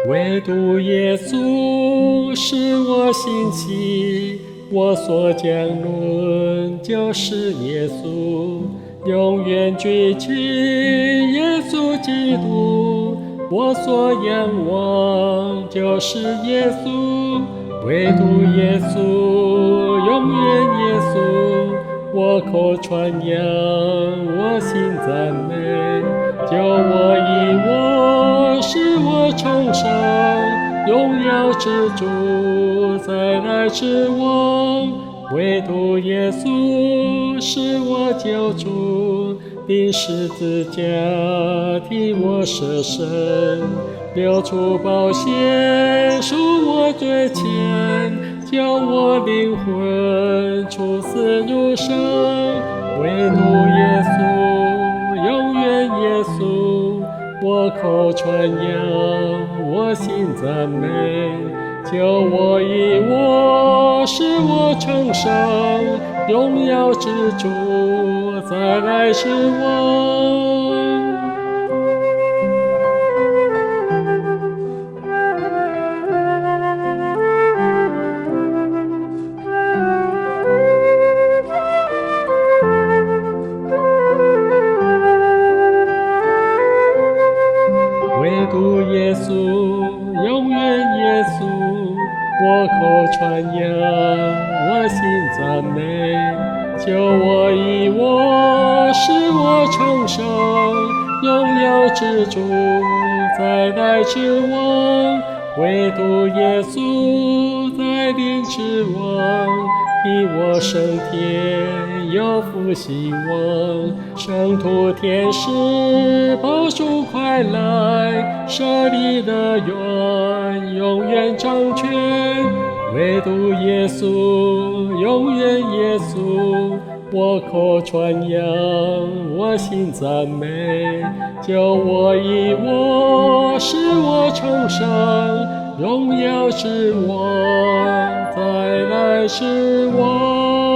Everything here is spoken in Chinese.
唯独耶稣是我心系，我所讲论就是耶稣，永远举起耶稣基督，我所仰望就是耶稣，唯独耶稣，永远耶稣，我口传扬，我心赞美，救我以我使我重生，荣耀之主，再来之王，唯独耶稣是我救主，钉十字架替我舍身，流出宝血赎我罪愆，叫我灵魂出死入生，唯独耶稣，永远耶稣，我口传扬，我心赞美，救我以我使我重生，荣耀之主，再来之王。唯独耶稣，永远耶稣，我口传扬，我心赞美，救我以我使我重生，荣耀之主，再来之王，唯独耶稣，再临之王，替我升天，有福希望，圣徒天使保主快来，设立的愿永远掌权，唯独耶稣，永远耶稣，我口传扬，我心赞美，救我以我使我重生，荣耀之王，再来之王。